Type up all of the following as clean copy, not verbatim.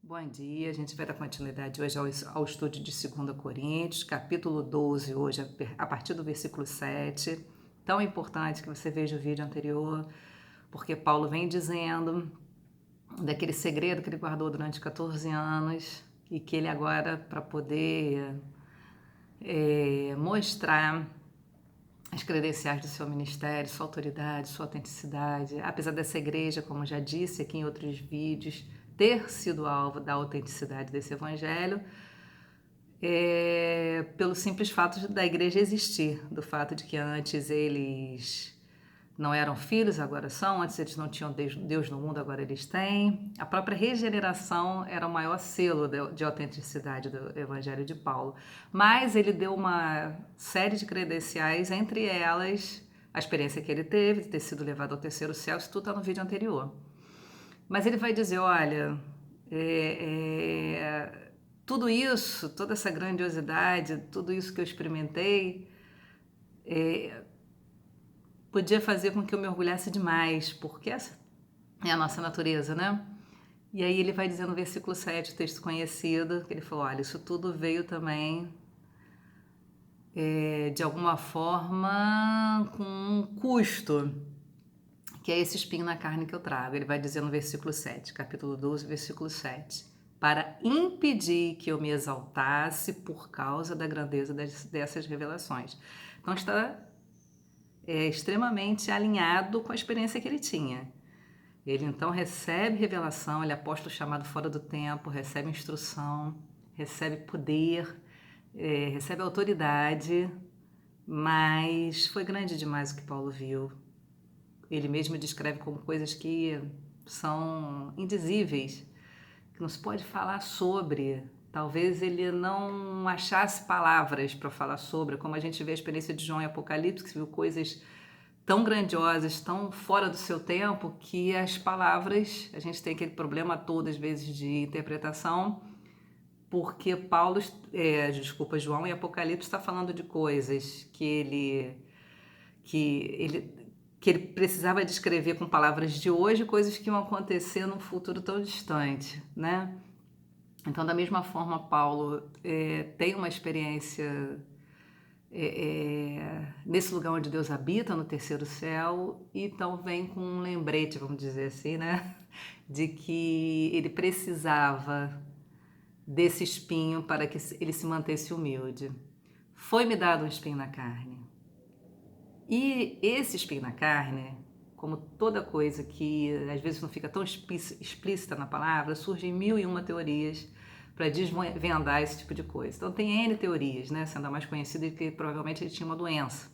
Bom dia, a gente vai dar continuidade hoje ao estudo de 2 Coríntios, capítulo 12, hoje, a partir do versículo 7. Tão importante que você veja o vídeo anterior, porque Paulo vem dizendo daquele segredo que ele guardou durante 14 anos e que ele agora, para poder mostrar as credenciais do seu ministério, sua autoridade, sua autenticidade, apesar dessa igreja, como já disse aqui em outros vídeos, ter sido alvo da autenticidade desse evangelho, pelo simples fato da igreja existir, do fato de que antes eles não eram filhos, agora são, antes eles não tinham Deus no mundo, agora eles têm. A própria regeneração era o maior selo de autenticidade do Evangelho de Paulo. Mas ele deu uma série de credenciais, entre elas a experiência que ele teve de ter sido levado ao terceiro céu, isso tudo está no vídeo anterior. Mas ele vai dizer, olha, tudo isso, toda essa grandiosidade, tudo isso que eu experimentei, podia fazer com que eu me orgulhasse demais, porque essa é a nossa natureza, né? E aí ele vai dizer no versículo 7, o texto conhecido, que ele falou, olha, isso tudo veio também, de alguma forma, com um custo, que é esse espinho na carne que eu trago. Ele vai dizer no versículo 7, capítulo 12, versículo 7, para impedir que eu me exaltasse por causa da grandeza dessas revelações. Então está extremamente alinhado com a experiência que ele tinha. Ele então recebe revelação, ele é apóstolo chamado fora do tempo, recebe instrução, recebe poder, recebe autoridade, mas foi grande demais o que Paulo viu. Ele mesmo descreve como coisas que são indizíveis, que não se pode falar sobre. Talvez ele não achasse palavras para falar sobre, como a gente vê a experiência de João em Apocalipse, que viu coisas tão grandiosas, tão fora do seu tempo, que as palavras, a gente tem aquele problema todo, às vezes, de interpretação, porque João em Apocalipse está falando de coisas que ele precisava descrever com palavras de hoje, coisas que iam acontecer num futuro tão distante, né? Então, da mesma forma, Paulo tem uma experiência nesse lugar onde Deus habita, no terceiro céu, e então vem com um lembrete, vamos dizer assim, né? De que ele precisava desse espinho para que ele se mantesse humilde. Foi-me dado um espinho na carne. E esse espinho na carne, como toda coisa que às vezes não fica tão explícita na palavra, surgem 1001 teorias para desvendar esse tipo de coisa. Então tem N teorias, né? Sendo a mais conhecida que provavelmente ele tinha uma doença,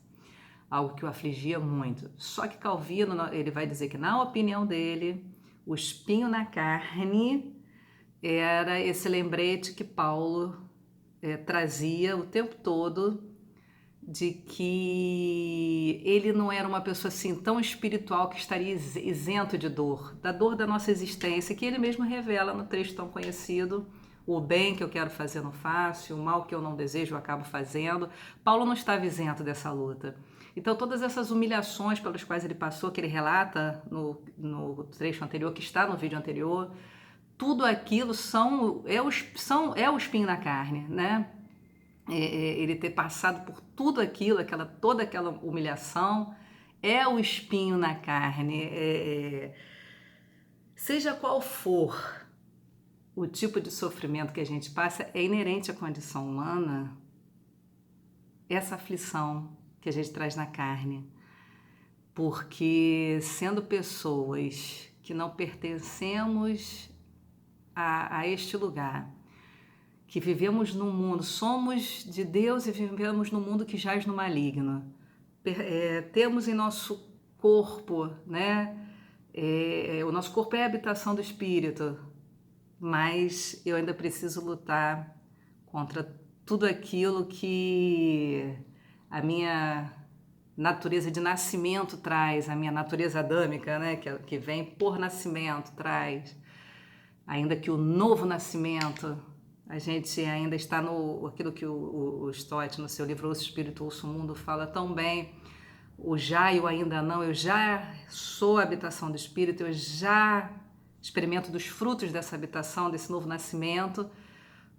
algo que o afligia muito. Só que Calvino, ele vai dizer que na opinião dele, o espinho na carne era esse lembrete que Paulo trazia o tempo todo, de que ele não era uma pessoa assim tão espiritual que estaria isento de dor, da dor da nossa existência, que ele mesmo revela no trecho tão conhecido, o bem que eu quero fazer não faço, o mal que eu não desejo eu acabo fazendo. Paulo não estava isento dessa luta. Então todas essas humilhações pelas quais ele passou, que ele relata no trecho anterior, que está no vídeo anterior, tudo aquilo é o espinho na carne, né? Ele ter passado por tudo aquilo, toda aquela humilhação, é o espinho na carne. Seja qual for o tipo de sofrimento que a gente passa, é inerente à condição humana essa aflição que a gente traz na carne. Porque sendo pessoas que não pertencemos a este lugar, que vivemos num mundo, somos de Deus e vivemos num mundo que jaz no maligno. Temos em nosso corpo, né? O nosso corpo é a habitação do Espírito, mas eu ainda preciso lutar contra tudo aquilo que a minha natureza de nascimento traz, a minha natureza adâmica, né? que vem por nascimento, traz. Ainda que o novo nascimento, a gente ainda está aquilo que o Stott, no seu livro Ouço Espírito, Ouço Mundo, fala tão bem, o já e o ainda não. Eu já sou a habitação do Espírito, eu já experimento dos frutos dessa habitação, desse novo nascimento,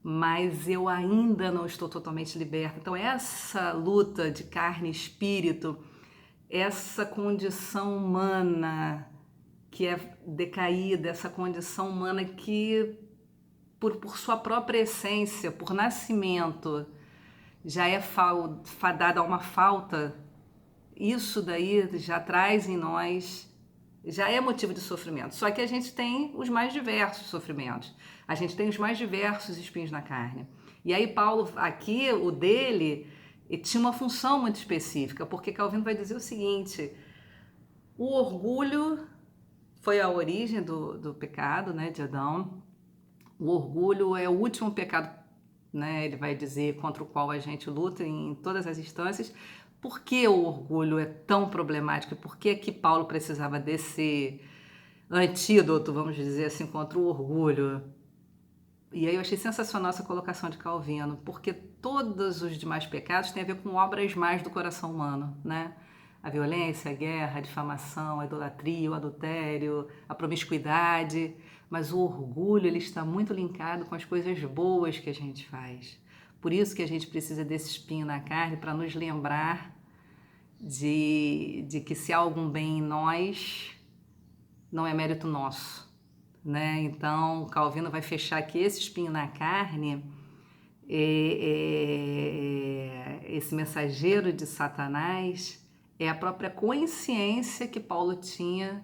mas eu ainda não estou totalmente liberta. Então essa luta de carne e espírito, essa condição humana que é decaída, essa condição humana que por sua própria essência, por nascimento, já é fadada a uma falta, isso daí já traz em nós, já é motivo de sofrimento. Só que a gente tem os mais diversos sofrimentos, a gente tem os mais diversos espinhos na carne. E aí Paulo, aqui, o dele, tinha uma função muito específica, porque Calvino vai dizer o seguinte: o orgulho foi a origem do pecado, né, de Adão. O orgulho é o último pecado, né, ele vai dizer, contra o qual a gente luta em todas as instâncias. Por que o orgulho é tão problemático? Por que que Paulo precisava desse antídoto, vamos dizer assim, contra o orgulho? E aí eu achei sensacional essa colocação de Calvino, porque todos os demais pecados têm a ver com obras mais do coração humano, né? A violência, a guerra, a difamação, a idolatria, o adultério, a promiscuidade, mas o orgulho, ele está muito linkado com as coisas boas que a gente faz. Por isso que a gente precisa desse espinho na carne, para nos lembrar de que se há algum bem em nós, não é mérito nosso, né? Então, Calvino vai fechar que esse espinho na carne, esse mensageiro de Satanás, é a própria consciência que Paulo tinha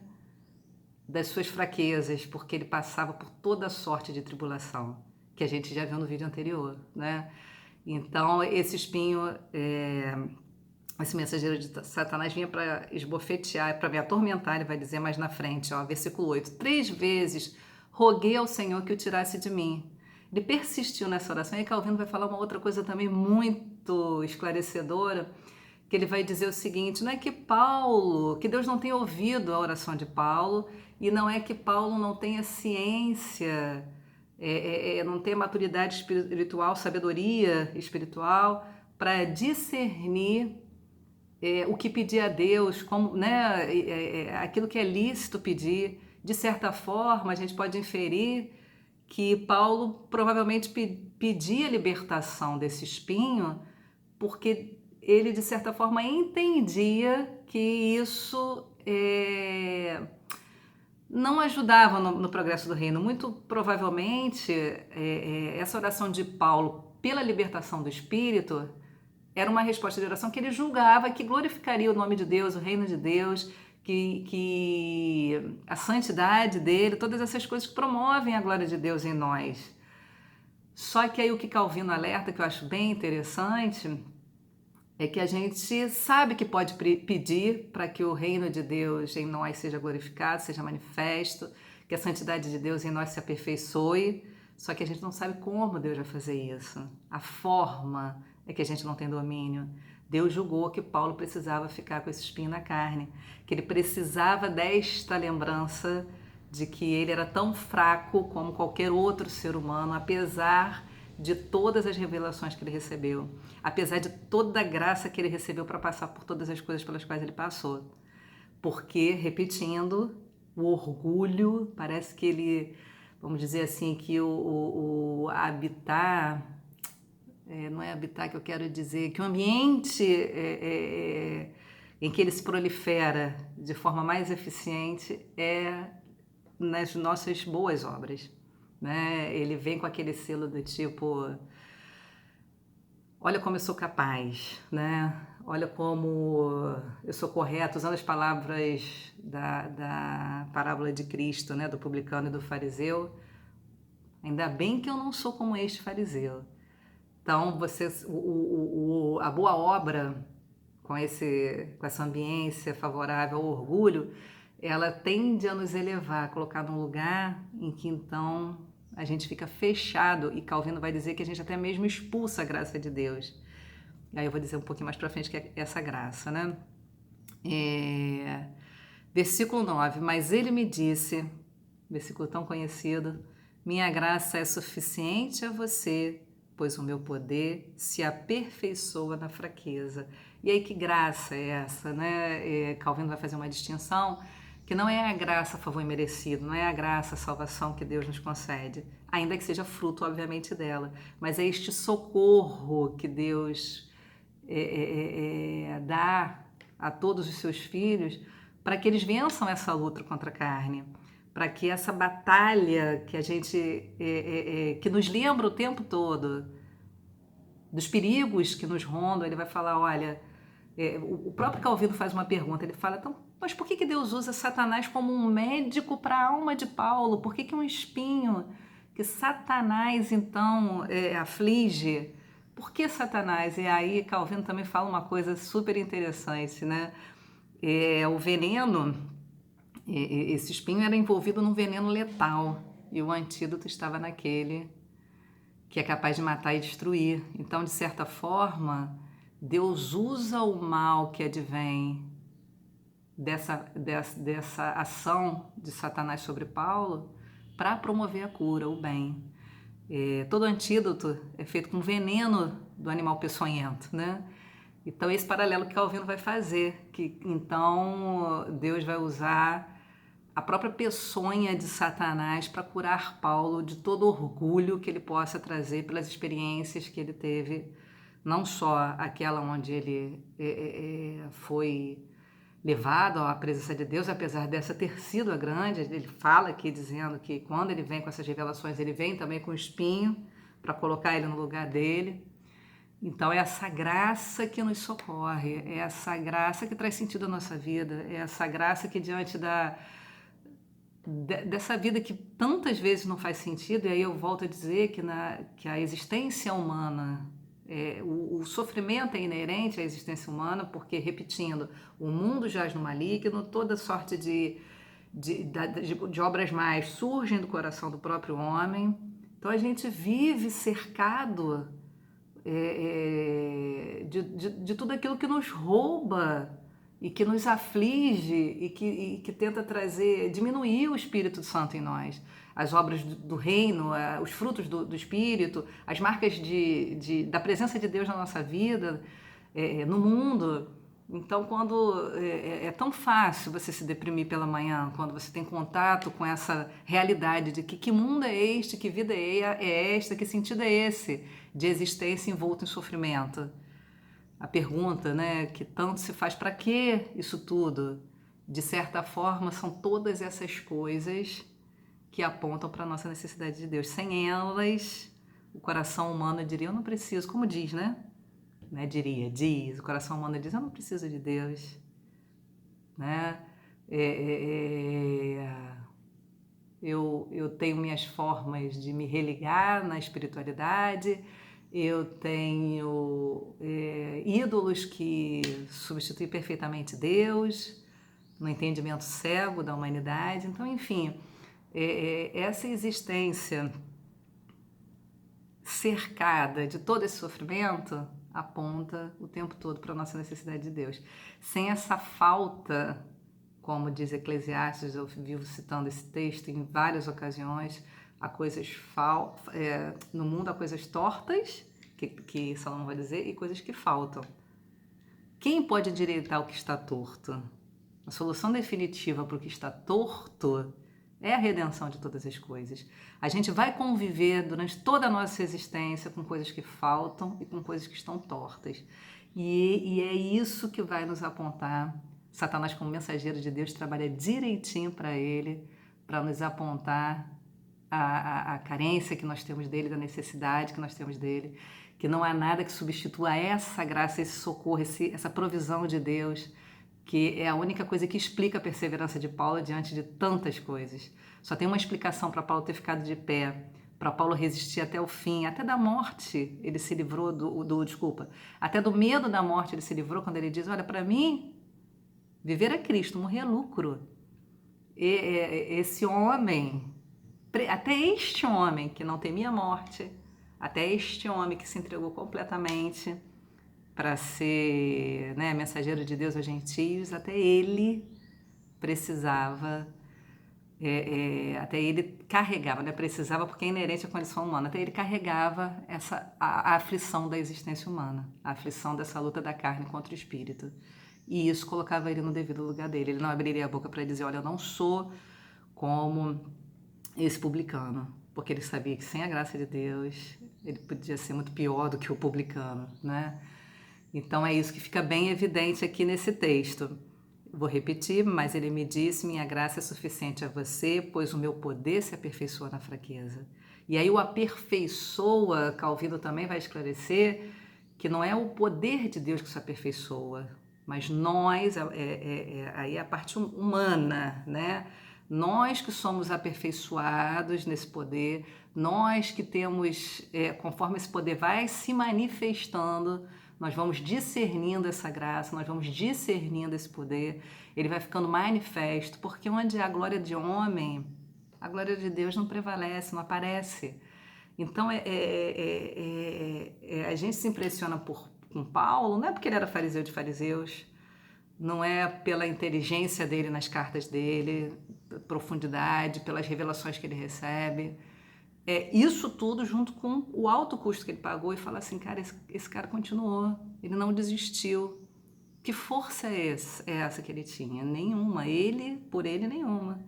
das suas fraquezas, porque ele passava por toda sorte de tribulação, que a gente já viu no vídeo anterior, né? Então, esse espinho, esse mensageiro de Satanás vinha para esbofetear, para me atormentar, ele vai dizer mais na frente, ó, versículo 8: 3 vezes roguei ao Senhor que o tirasse de mim. Ele persistiu nessa oração, e Calvino vai falar uma outra coisa também muito esclarecedora, que ele vai dizer o seguinte: não é que Deus não tenha ouvido a oração de Paulo, e não é que Paulo não tenha ciência, não tenha maturidade espiritual, sabedoria espiritual, para discernir o que pedir a Deus, como, né, aquilo que é lícito pedir. De certa forma, a gente pode inferir que Paulo provavelmente pedia a libertação desse espinho, porque ele, de certa forma, entendia que isso não ajudava no progresso do reino. Muito provavelmente, essa oração de Paulo pela libertação do Espírito era uma resposta de oração que ele julgava que glorificaria o nome de Deus, o reino de Deus, que a santidade dele, todas essas coisas que promovem a glória de Deus em nós. Só que aí o que Calvino alerta, que eu acho bem interessante, é que a gente sabe que pode pedir para que o reino de Deus em nós seja glorificado, seja manifesto, que a santidade de Deus em nós se aperfeiçoe, só que a gente não sabe como Deus vai fazer isso. A forma é que a gente não tem domínio. Deus julgou que Paulo precisava ficar com esse espinho na carne, que ele precisava desta lembrança de que ele era tão fraco como qualquer outro ser humano, apesar de todas as revelações que ele recebeu, apesar de toda a graça que ele recebeu para passar por todas as coisas pelas quais ele passou. Porque, repetindo, o orgulho, parece que ele, vamos dizer assim, que o habitar, não é habitar que eu quero dizer, que o ambiente em que ele se prolifera de forma mais eficiente é nas nossas boas obras, né? Ele vem com aquele selo do tipo: olha como eu sou capaz, né? Olha como eu sou correto, usando as palavras da parábola de Cristo, né? Do publicano e do fariseu. Ainda bem que eu não sou como este fariseu. Então, a boa obra, com essa ambiência favorável ao orgulho, ela tende a nos elevar, a colocar num lugar em que então a gente fica fechado, e Calvino vai dizer que a gente até mesmo expulsa a graça de Deus. Aí eu vou dizer um pouquinho mais para frente que é essa graça, né? Versículo 9: mas ele me disse, versículo tão conhecido: minha graça é suficiente a você, pois o meu poder se aperfeiçoa na fraqueza. E aí que graça é essa, né? Calvino vai fazer uma distinção que não é a graça, favor imerecido, não é a graça, a salvação que Deus nos concede, ainda que seja fruto, obviamente, dela, mas é este socorro que Deus dá a todos os seus filhos para que eles vençam essa luta contra a carne, para que essa batalha que a gente que nos lembra o tempo todo dos perigos que nos rondam. Ele vai falar, olha, o próprio Calvino faz uma pergunta, ele fala, então, mas por que Deus usa Satanás como um médico para a alma de Paulo? Por que um espinho que Satanás, então, aflige? Por que Satanás? E aí Calvino também fala uma coisa super interessante, né? O veneno, esse espinho era envolvido num veneno letal, e o antídoto estava naquele que é capaz de matar e destruir. Então, de certa forma, Deus usa o mal que advém dessa ação de Satanás sobre Paulo para promover a cura, o bem. Todo antídoto é feito com veneno do animal peçonhento, né? Então, esse paralelo que Calvino vai fazer, que então Deus vai usar a própria peçonha de Satanás para curar Paulo de todo orgulho que ele possa trazer pelas experiências que ele teve, não só aquela onde ele foi levado à presença de Deus, apesar dessa ter sido a grande. Ele fala aqui dizendo que quando ele vem com essas revelações, ele vem também com o espinho para colocar ele no lugar dele. Então, é essa graça que nos socorre, é essa graça que traz sentido à nossa vida, é essa graça que diante dessa vida que tantas vezes não faz sentido, e aí eu volto a dizer que a existência humana, o sofrimento é inerente à existência humana, porque, repetindo, o mundo jaz no maligno, toda sorte de obras más surgem do coração do próprio homem. Então a gente vive cercado de tudo aquilo que nos rouba e que nos aflige e que tenta diminuir o Espírito Santo em nós. As obras do reino, os frutos do Espírito, as marcas da presença de Deus na nossa vida, no mundo. Então, quando é tão fácil você se deprimir pela manhã, quando você tem contato com essa realidade de que mundo é este, que vida é esta, que sentido é esse de existência envolto em sofrimento. A pergunta, né, que tanto se faz, para que isso tudo? De certa forma, são todas essas coisas que apontam para a nossa necessidade de Deus. Sem elas, o coração humano diria, eu não preciso, como diz, né? Diz, o coração humano diz, eu não preciso de Deus. Né? Eu tenho minhas formas de me religar na espiritualidade, eu tenho ídolos que substituem perfeitamente Deus, no entendimento cego da humanidade. Então, enfim, essa existência cercada de todo esse sofrimento aponta o tempo todo para a nossa necessidade de Deus. Sem essa falta, como diz Eclesiastes, eu vivo citando esse texto em várias ocasiões, no mundo há coisas tortas, que Salomão vai dizer, e coisas que faltam. Quem pode endireitar o que está torto? A solução definitiva para o que está torto é a redenção de todas as coisas. A gente vai conviver durante toda a nossa existência com coisas que faltam e com coisas que estão tortas. E é isso que vai nos apontar. Satanás, como mensageiro de Deus, trabalha direitinho para ele, para nos apontar a carência que nós temos dele, da necessidade que nós temos dele, que não há nada que substitua essa graça, esse socorro, essa provisão de Deus, que é a única coisa que explica a perseverança de Paulo diante de tantas coisas. Só tem uma explicação para Paulo ter ficado de pé, para Paulo resistir até o fim, até da morte ele se livrou até do medo da morte ele se livrou quando ele diz, olha, para mim, viver é Cristo, morrer é lucro. Esse homem, até este homem que não temia a morte, até este homem que se entregou completamente para ser, né, mensageiro de Deus aos gentios, até ele precisava, até ele carregava, né, precisava porque é inerente à condição humana, até ele carregava a aflição da existência humana, a aflição dessa luta da carne contra o espírito. E isso colocava ele no devido lugar dele. Ele não abriria a boca para dizer, olha, eu não sou como esse publicano, porque ele sabia que sem a graça de Deus ele podia ser muito pior do que o publicano, né? Então é isso que fica bem evidente aqui nesse texto. Vou repetir, mas ele me disse, minha graça é suficiente a você, pois o meu poder se aperfeiçoa na fraqueza. E aí o aperfeiçoa, Calvino também vai esclarecer, que não é o poder de Deus que se aperfeiçoa, mas nós, aí é a parte humana, né? Nós que somos aperfeiçoados nesse poder, nós que temos, conforme esse poder vai se manifestando, nós vamos discernindo essa graça, nós vamos discernindo esse poder, ele vai ficando manifesto, porque onde há a glória de homem, a glória de Deus não prevalece, não aparece. Então, a gente se impressiona com Paulo, não é porque ele era fariseu de fariseus, não é pela inteligência dele nas cartas dele, profundidade, pelas revelações que ele recebe. Isso tudo junto com o alto custo que ele pagou e fala assim, cara, esse cara continuou, ele não desistiu. Que força é essa que ele tinha? Nenhuma, por ele nenhuma.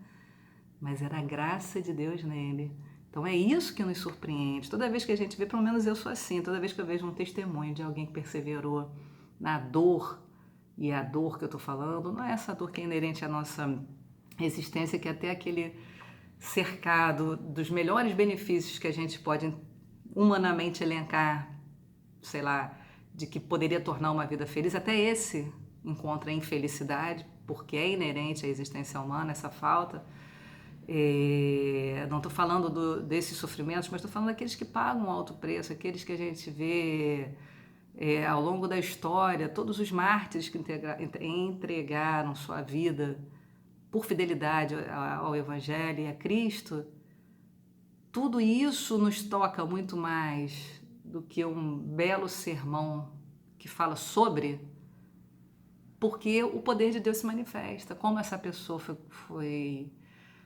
Mas era a graça de Deus nele. Então é isso que nos surpreende. Toda vez que a gente vê, pelo menos eu sou assim, toda vez que eu vejo um testemunho de alguém que perseverou na dor, e a dor que eu estou falando não é essa dor que é inerente à nossa existência, que é até aquele cercado dos melhores benefícios que a gente pode humanamente elencar, sei lá, de que poderia tornar uma vida feliz, até esse encontra infelicidade, porque é inerente à existência humana essa falta. Não estou falando desses sofrimentos, mas estou falando daqueles que pagam um alto preço, aqueles que a gente vê ao longo da história, todos os mártires que entregaram sua vida por fidelidade ao Evangelho e a Cristo. Tudo isso nos toca muito mais do que um belo sermão que fala sobre, porque o poder de Deus se manifesta, como essa pessoa foi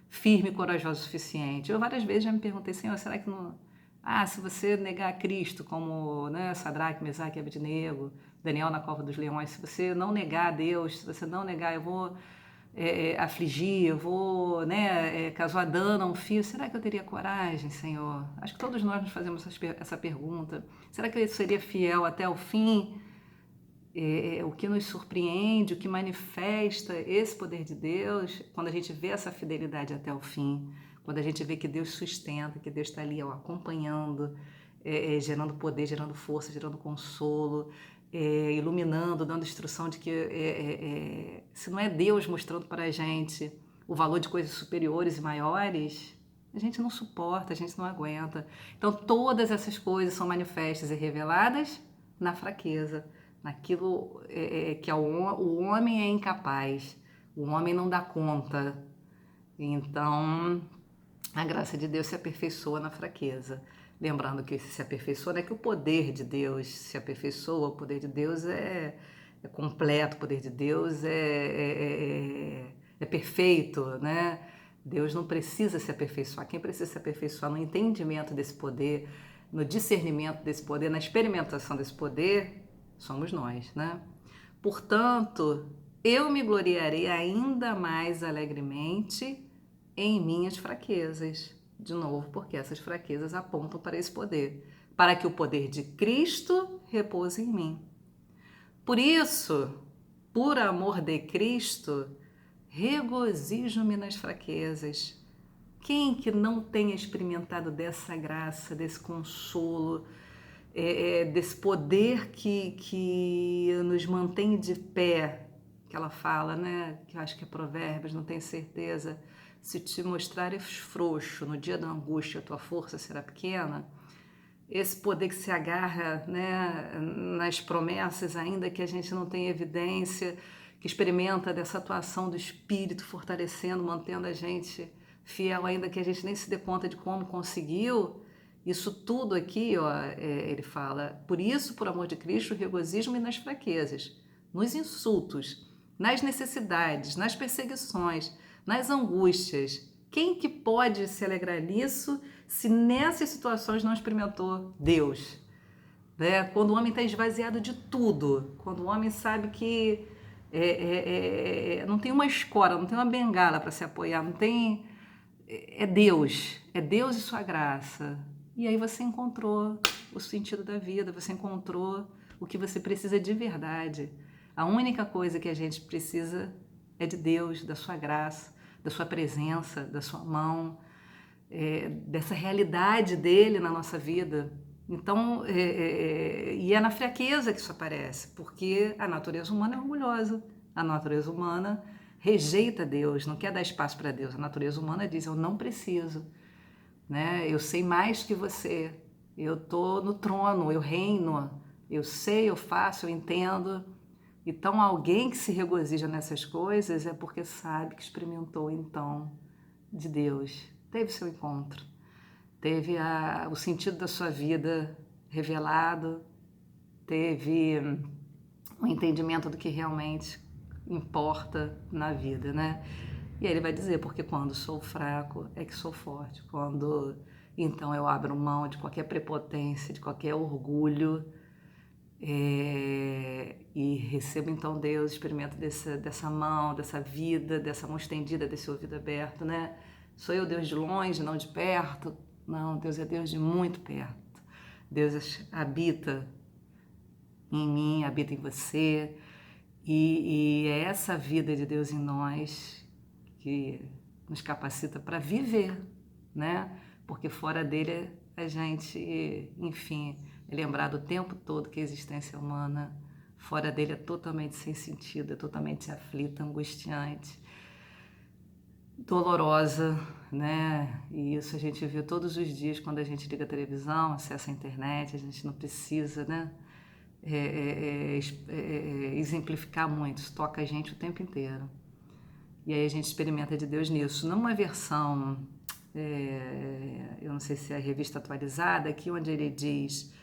firme e corajosa o suficiente. Eu várias vezes já me perguntei, Senhor, será que não... se você negar a Cristo, como, né, Sadraque, Mesaque e Abednego, Daniel na cova dos leões, se você não negar a Deus, se você não negar, eu vou afligir, eu vou, causar dano a um filho, será que eu teria coragem, Senhor? Acho que todos nós nos fazemos essa pergunta. Será que eu seria fiel até o fim? O que nos surpreende, o que manifesta esse poder de Deus, quando a gente vê essa fidelidade até o fim, quando a gente vê que Deus sustenta, que Deus está ali acompanhando, gerando poder, gerando força, gerando consolo, iluminando, dando instrução de que se não é Deus mostrando para a gente o valor de coisas superiores e maiores, a gente não suporta, a gente não aguenta. Então todas essas coisas são manifestas e reveladas na fraqueza, naquilo que o homem é incapaz, o homem não dá conta. Então, a graça de Deus se aperfeiçoa na fraqueza. Lembrando que se aperfeiçoa não é que o poder de Deus se aperfeiçoa, o poder de Deus é completo, o poder de Deus é perfeito, né? Deus não precisa se aperfeiçoar. Quem precisa se aperfeiçoar no entendimento desse poder, no discernimento desse poder, na experimentação desse poder, somos nós, né? Portanto, eu me gloriarei ainda mais alegremente em minhas fraquezas. De novo, porque essas fraquezas apontam para esse poder, para que o poder de Cristo repouse em mim. Por isso, por amor de Cristo, regozijo-me nas fraquezas. Quem que não tenha experimentado dessa graça, desse consolo, desse poder que nos mantém de pé, que ela fala, né? Que eu acho que é Provérbios, não tenho certeza. Se te mostrares frouxo no dia da angústia, a tua força será pequena. Esse poder que se agarra, né, nas promessas, ainda que a gente não tenha evidência, que experimenta dessa atuação do Espírito fortalecendo, mantendo a gente fiel, ainda que a gente nem se dê conta de como conseguiu. Isso tudo aqui, ele fala, por isso, por amor de Cristo, regozijo-me nas fraquezas, nos insultos, nas necessidades, nas perseguições, nas angústias. Quem que pode se alegrar nisso se nessas situações não experimentou Deus? Né? Quando o homem está esvaziado de tudo, quando o homem sabe que Não tem uma escora, não tem uma bengala para se apoiar, não tem... É Deus e sua graça. E aí você encontrou o sentido da vida, você encontrou o que você precisa de verdade. A única coisa que a gente precisa é de Deus, da sua graça, da sua presença, da sua mão, dessa realidade dele na nossa vida. Então, e é na fraqueza que isso aparece, porque a natureza humana é orgulhosa, a natureza humana rejeita Deus, não quer dar espaço para Deus. A natureza humana diz: eu não preciso, né? Eu sei mais que você, eu estou no trono, eu reino, eu sei, eu faço, eu entendo. Então, alguém que se regozija nessas coisas é porque sabe que experimentou, então, de Deus, teve seu encontro, teve o sentido da sua vida revelado, teve o entendimento do que realmente importa na vida, né? E aí ele vai dizer: porque quando sou fraco é que sou forte, quando então eu abro mão de qualquer prepotência, de qualquer orgulho, e recebo então Deus, experimento dessa mão, dessa vida, dessa mão estendida, desse ouvido aberto, né? Sou eu Deus de longe, não de perto? Não, Deus é Deus de muito perto. Deus habita em mim, habita em você, e é essa vida de Deus em nós que nos capacita para viver, né? Porque fora dele a gente, enfim, é lembrado o tempo todo que a existência humana fora dele é totalmente sem sentido, é totalmente aflita, angustiante, dolorosa, né? E isso a gente vê todos os dias quando a gente liga a televisão, acessa a internet, a gente não precisa, né? Exemplificar muito, isso toca a gente o tempo inteiro. E aí a gente experimenta de Deus nisso. Numa versão, eu não sei se é a revista atualizada, aqui onde ele diz: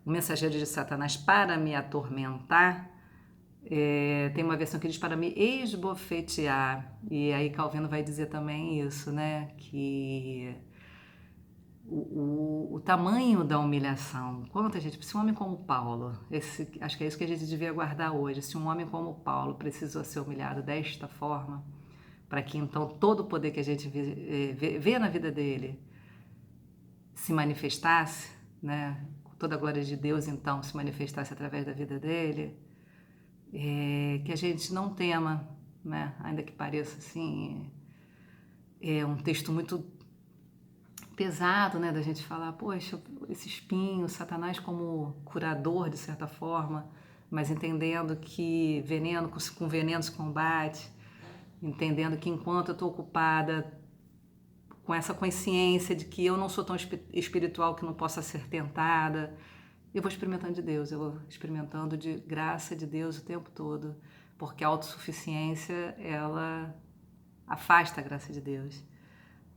o mensageiro de Satanás para me atormentar, tem uma versão que diz para me esbofetear. E aí Calvino vai dizer também isso, né? Que o tamanho da humilhação, quanta gente, se um homem como Paulo, acho que é isso que a gente devia guardar hoje, se um homem como Paulo precisou ser humilhado desta forma, para que então todo o poder que a gente vê na vida dele se manifestasse, né? Toda a glória de Deus então se manifestasse através da vida dele, que a gente não tema, né? Ainda que pareça assim, é um texto muito pesado, né, da gente falar: poxa, esse espinho, Satanás como curador de certa forma, mas entendendo que veneno com veneno se combate, entendendo que enquanto eu estou ocupada com essa consciência de que eu não sou tão espiritual que não possa ser tentada, eu vou experimentando de Deus, eu vou experimentando de graça de Deus o tempo todo, porque a autossuficiência, ela afasta a graça de Deus.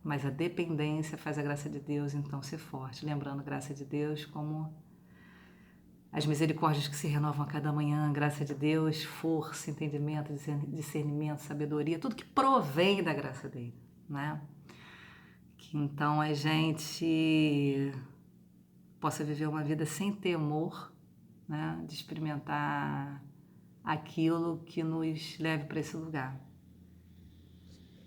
Mas a dependência faz a graça de Deus então ser forte. Lembrando, graça de Deus como as misericórdias que se renovam a cada manhã, graça de Deus, força, entendimento, discernimento, sabedoria, tudo que provém da graça dele, né? Que então a gente possa viver uma vida sem temor, né? De experimentar aquilo que nos leve para esse lugar.